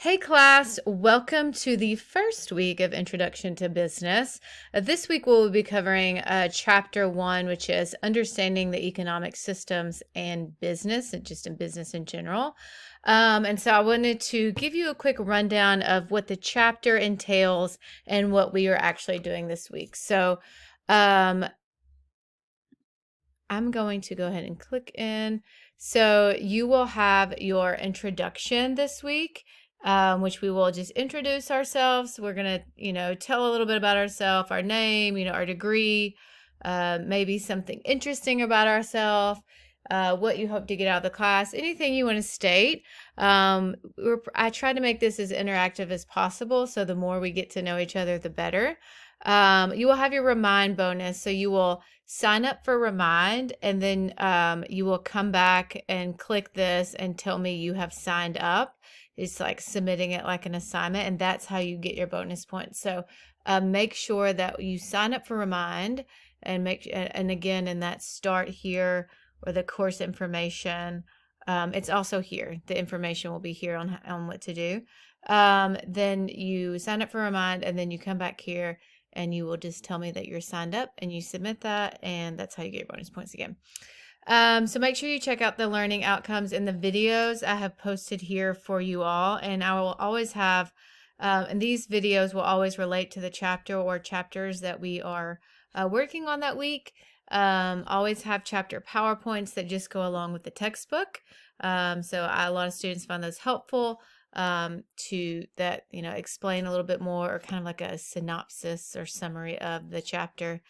Hey class, welcome to the first week of Introduction to Business. This week we'll be covering chapter 1, which is understanding the economic systems and business, and just in business in general. And so I wanted to give you a quick rundown of what the chapter entails and what we are actually doing this week. So I'm going to go ahead and click in. So you will have your introduction this week, which we will just introduce ourselves. We're going to, tell a little bit about ourselves, our name, our degree, maybe something interesting about ourselves, what you hope to get out of the class, anything you want to state. I try to make this as interactive as possible, so the more we get to know each other, the better. You will have your Remind bonus, so you will sign up for Remind, and then you will come back and click this and tell me you have signed up. It's like submitting it like an assignment, and that's how you get your bonus points. So make sure that you sign up for Remind, and again, in that start here or the course information, it's also here. The information will be here on what to do. Then you sign up for Remind, and then you come back here and you will just tell me that you're signed up and you submit that, and that's how you get your bonus points again. So make sure you check out the learning outcomes in the videos I have posted here for you all, and I will always have, and these videos will always relate to the chapter or chapters that we are working on that week. Always have chapter PowerPoints that just go along with the textbook. So a lot of students find those helpful. To that, explain a little bit more, or kind of like a synopsis or summary of the chapter.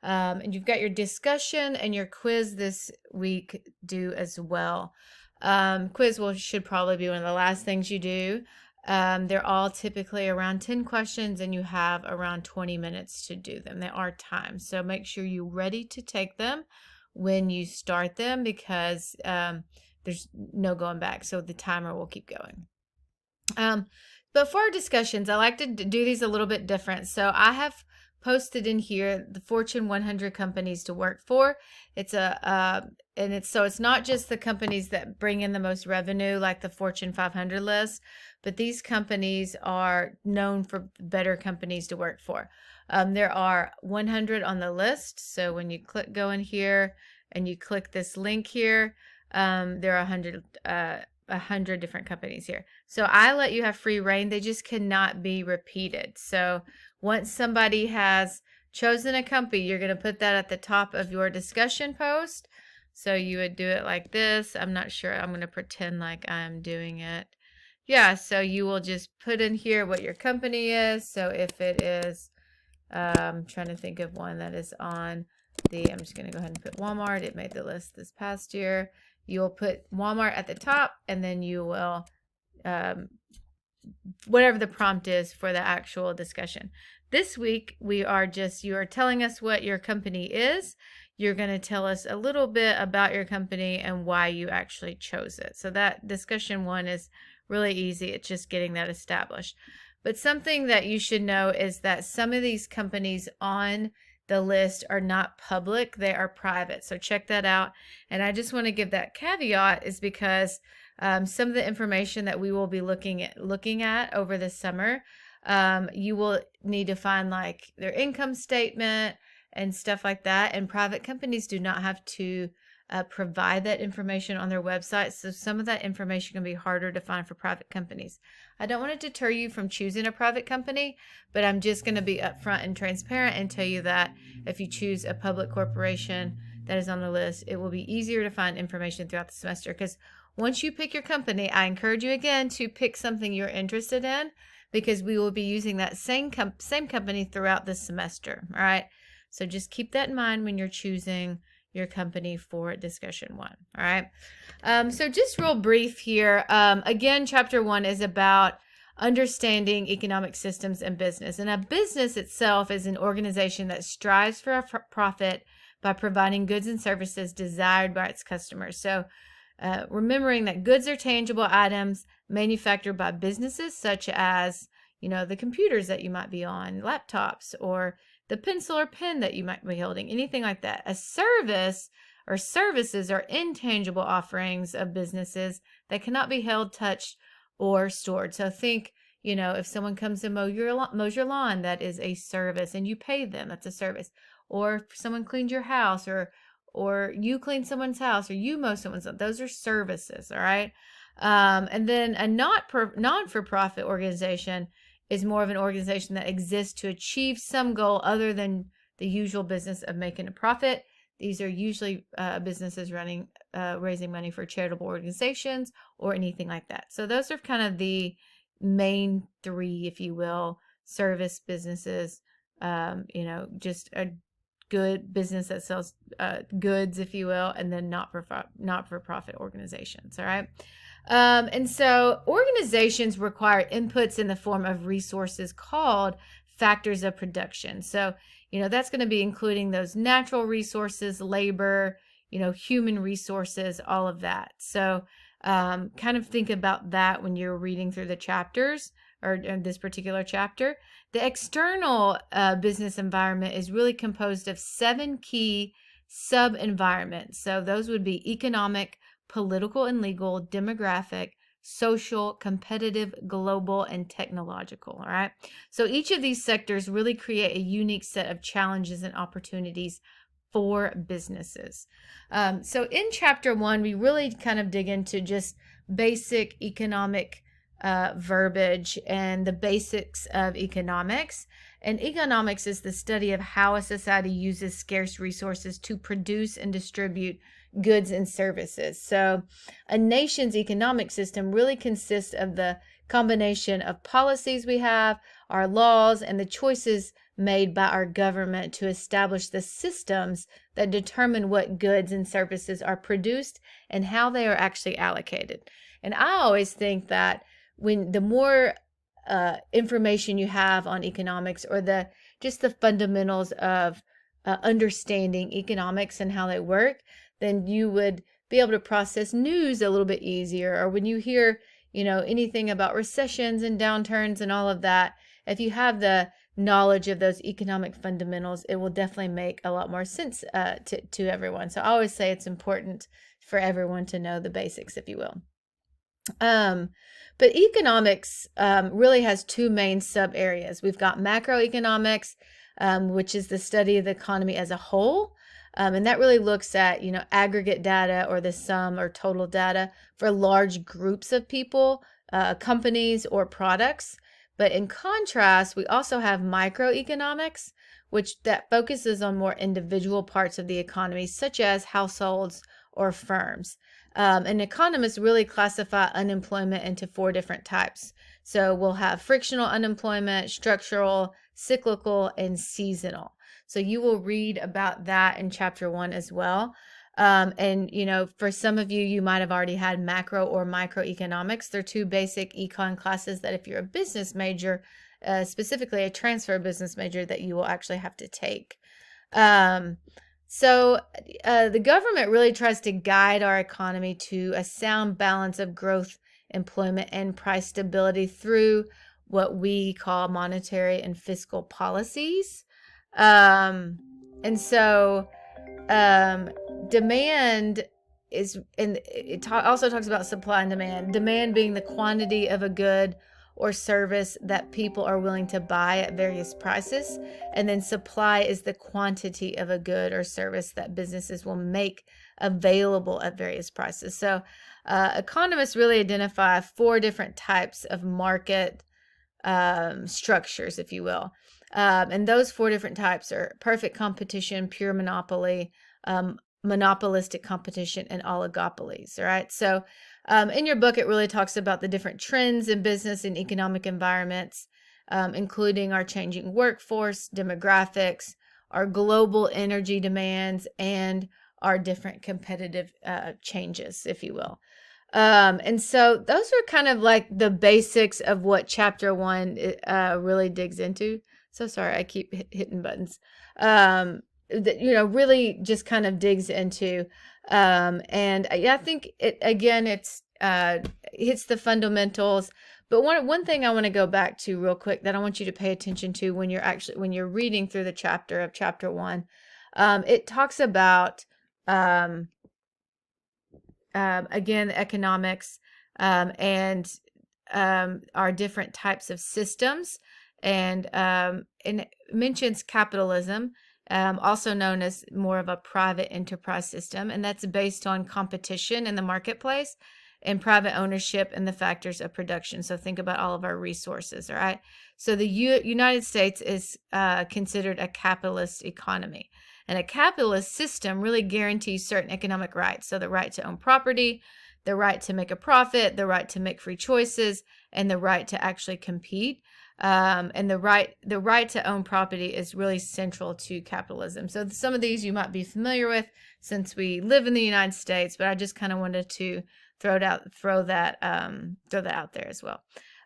And you've got your discussion and your quiz this week due as well. Quiz should probably be one of the last things you do. They're all typically around 10 questions, and you have around 20 minutes to do them. They are timed, so make sure you're ready to take them when you start them, because there's no going back, so the timer will keep going. But for our discussions, I like to do these a little bit different. So I have posted in here the Fortune 100 companies to work for. It's it's not just the companies that bring in the most revenue, like the Fortune 500 list, but these companies are known for better companies to work for. There are 100 on the list. So when you go in here and you click this link here, there are 100 different companies here. So I let you have free reign. They just cannot be repeated. So once somebody has chosen a company, you're going to put that at the top of your discussion post. So you would do it like this. I'm not sure. I'm going to pretend like I'm doing it. Yeah, so you will just put in here what your company is. So if it is, I'm trying to think of one that is on I'm just going to go ahead and put Walmart. It made the list this past year. You'll put Walmart at the top, and then you will, whatever the prompt is for the actual discussion. This week, you are telling us what your company is. You're going to tell us a little bit about your company and why you actually chose it. So that discussion 1 is really easy. It's just getting that established. But something that you should know is that some of these companies on the list are not public, they are private. So check that out. And I just want to give that caveat is because some of the information that we will be looking at over the summer, you will need to find like their income statement and stuff like that. And private companies do not have to provide that information on their website. So some of that information can be harder to find for private companies. I don't want to deter you from choosing a private company, but I'm just going to be upfront and transparent and tell you that if you choose a public corporation that is on the list, it will be easier to find information throughout the semester, because once you pick your company, I encourage you again to pick something you're interested in, because we will be using that same company throughout the semester. All right. So just keep that in mind when you're choosing your company for discussion 1. All right. So just real brief here. Again, chapter 1 is about understanding economic systems and business. And a business itself is an organization that strives for a profit by providing goods and services desired by its customers. So remembering that goods are tangible items manufactured by businesses, such as, the computers that you might be on, laptops, or the pencil or pen that you might be holding, anything like that. A service or services are intangible offerings of businesses that cannot be held, touched, or stored. So think, if someone comes to mows your lawn, that is a service, and you pay them, that's a service. Or if someone cleans your house, or you clean someone's house, or you mow someone's lawn, those are services, all right? And then a non-for-profit organization is more of an organization that exists to achieve some goal other than the usual business of making a profit. These are usually businesses raising money for charitable organizations or anything like that. So those are kind of the main three, if you will: service businesses, just a good business that sells goods, if you will, and then not-for-profit organizations. All right. And so organizations require inputs in the form of resources called factors of production. So, that's going to be including those natural resources, labor, human resources, all of that. So, kind of think about that when you're reading through the chapters, or this particular chapter. The external business environment is really composed of 7 key sub-environments. So those would be economic, political and legal, demographic, social, competitive, global, and technological. All right. So each of these sectors really create a unique set of challenges and opportunities for businesses. So in chapter 1, we really kind of dig into just basic economic verbiage and the basics of economics. And economics is the study of how a society uses scarce resources to produce and distribute goods and services. So a nation's economic system really consists of the combination of policies we have, our laws, and the choices made by our government to establish the systems that determine what goods and services are produced and how they are actually allocated. And I always think that when the more information you have on economics, or just the fundamentals of understanding economics and how they work, then you would be able to process news a little bit easier. Or when you hear, anything about recessions and downturns and all of that, if you have the knowledge of those economic fundamentals, it will definitely make a lot more sense to everyone. So I always say it's important for everyone to know the basics, if you will. But economics really has 2 main sub areas. We've got macroeconomics, which is the study of the economy as a whole. And that really looks at, aggregate data, or the sum or total data for large groups of people, companies, or products. But in contrast, we also have microeconomics, that focuses on more individual parts of the economy, such as households or firms. And economists really classify unemployment into 4 different types. So we'll have frictional unemployment, structural, cyclical, and seasonal. So you will read about that in chapter 1 as well. And, for some of you, you might have already had macro or microeconomics. They're 2 basic econ classes that if you're a business major, specifically a transfer business major, that you will actually have to take. So the government really tries to guide our economy to a sound balance of growth, employment, and price stability through what we call monetary and fiscal policies. And so demand is, and it also talks about supply and demand. Demand being the quantity of a good or service that people are willing to buy at various prices. And then supply is the quantity of a good or service that businesses will make available at various prices. So economists really identify 4 different types of market structures, if you will. And those 4 different types are perfect competition, pure monopoly, monopolistic competition, and oligopolies. All right. So in your book, it really talks about the different trends in business and economic environments, including our changing workforce, demographics, our global energy demands, and our different competitive changes, if you will. And so those are kind of like the basics of what chapter 1 really digs into. So sorry, I keep hitting buttons. Really just kind of digs into. And I think it's hits the fundamentals. But one thing I want to go back to real quick that I want you to pay attention to when you're reading through the chapter of chapter 1, it talks about again economics, and are different types of systems, and it mentions capitalism, also known as more of a private enterprise system, and that's based on competition in the marketplace and private ownership and the factors of production. So think about all of our resources, all right? So the United States is considered a capitalist economy. And a capitalist system really guarantees certain economic rights. So the right to own property, the right to make a profit, the right to make free choices, and the right to actually compete. And the right to own property is really central to capitalism. So some of these you might be familiar with since we live in the United States, but I just kind of wanted to throw that out there as well.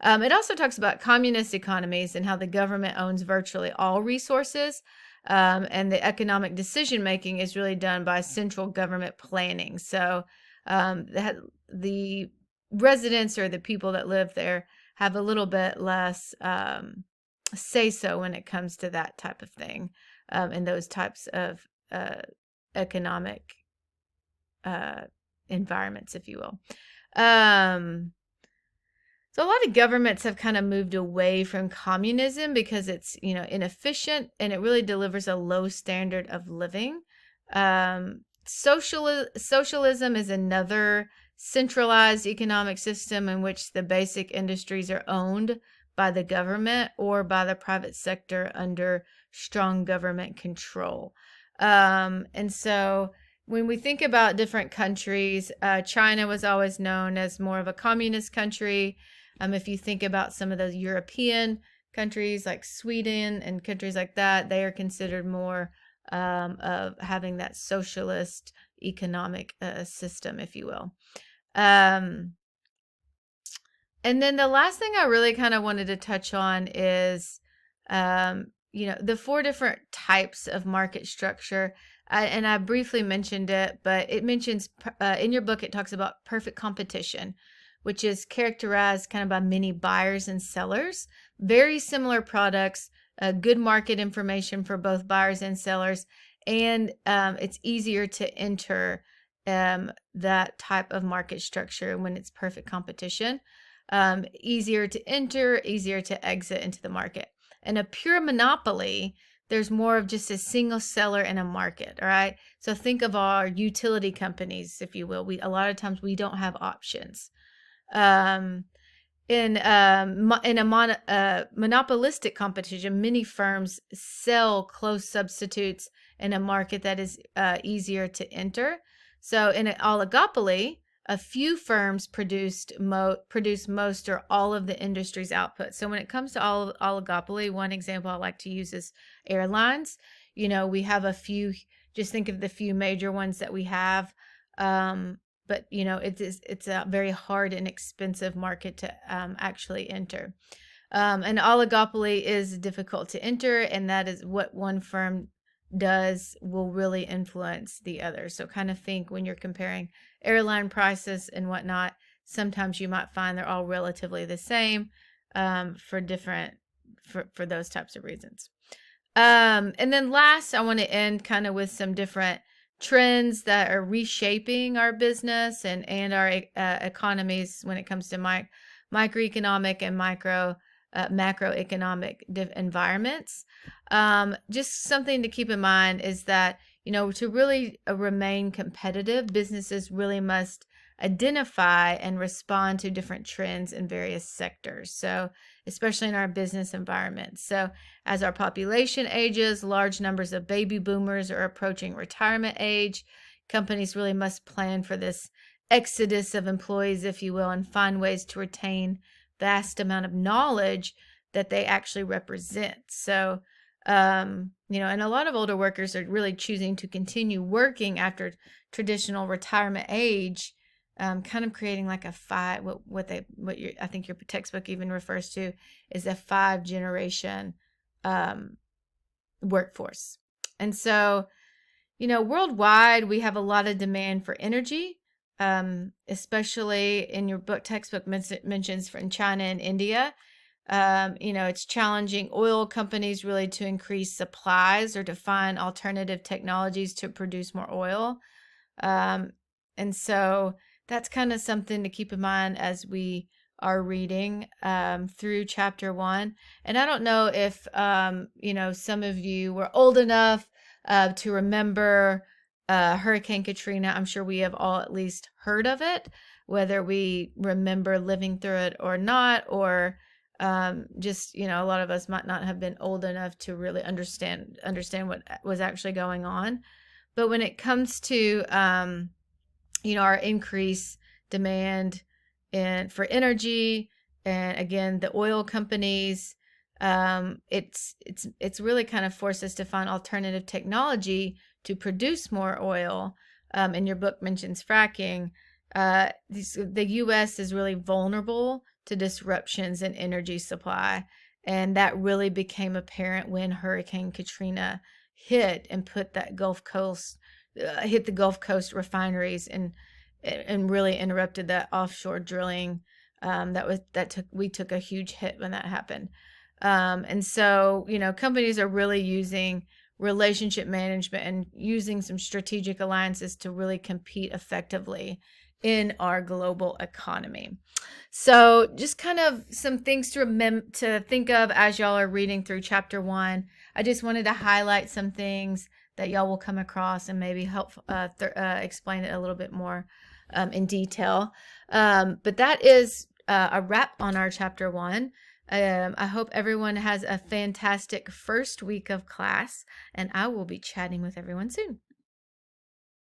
It also talks about communist economies and how the government owns virtually all resources, and the economic decision making is really done by central government planning. So the residents or the people that live there have a little bit less say so when it comes to that type of thing, and those types of economic environments, if you will. So a lot of governments have kind of moved away from communism because it's, inefficient, and it really delivers a low standard of living. Socialism is another centralized economic system in which the basic industries are owned by the government or by the private sector under strong government control. And so when we think about different countries, China was always known as more of a communist country. If you think about some of those European countries like Sweden and countries like that, they are considered more of having that socialist economic system, if you will. And then the last thing I really kind of wanted to touch on is, the 4 different types of market structure. And I briefly mentioned it, but it mentions in your book, it talks about perfect competition, which is characterized kind of by many buyers and sellers, very similar products, good market information for both buyers and sellers, and it's easier to enter that type of market structure when it's perfect competition. Easier to enter, easier to exit into the market. And a pure monopoly, there's more of just a single seller in a market, all right? So think of our utility companies, if you will. A lot of times we don't have options. In a monopolistic competition, many firms sell close substitutes in a market that is easier to enter. So in an oligopoly, a few firms produce most or all of the industry's output. So when it comes to oligopoly, one example I like to use is airlines. We have a few, just think of the few major ones that we have. But it's a very hard and expensive market to actually enter. An oligopoly is difficult to enter, and that is what one firm does will really influence the other. So kind of think when you're comparing airline prices and whatnot, sometimes you might find they're all relatively the same for those types of reasons. And then last, I want to end kind of with some different trends that are reshaping our business and our economies when it comes to microeconomic and macroeconomic environments. Just something to keep in mind is that, to really remain competitive, businesses really must identify and respond to different trends in various sectors. So especially in our business environment. So as our population ages, large numbers of baby boomers are approaching retirement age. Companies really must plan for this exodus of employees, if you will, and find ways to retain vast amount of knowledge that they actually represent. So, and a lot of older workers are really choosing to continue working after traditional retirement age, kind of creating like a I think your textbook even refers to is a 5-generation workforce. And so, worldwide, we have a lot of demand for energy, especially in your textbook mentions in China and India. It's challenging oil companies really to increase supplies or to find alternative technologies to produce more oil. And so that's kind of something to keep in mind as we our reading through chapter 1. And I don't know if some of you were old enough to remember Hurricane Katrina. I'm sure we have all at least heard of it, whether we remember living through it or not, or just a lot of us might not have been old enough to really understand what was actually going on. But when it comes to our increased demand for energy, and again the oil companies, it's really kind of forced us to find alternative technology to produce more oil. And your book mentions fracking. The U.S. is really vulnerable to disruptions in energy supply, and that really became apparent when Hurricane Katrina hit and hit the Gulf Coast refineries and really interrupted that offshore drilling. We took a huge hit when that happened. And so, companies are really using relationship management and using some strategic alliances to really compete effectively in our global economy. So just kind of some things to think of as y'all are reading through chapter 1. I just wanted to highlight some things that y'all will come across and maybe help explain it a little bit more in detail. But that is a wrap on our chapter 1. I hope everyone has a fantastic first week of class, and I will be chatting with everyone soon.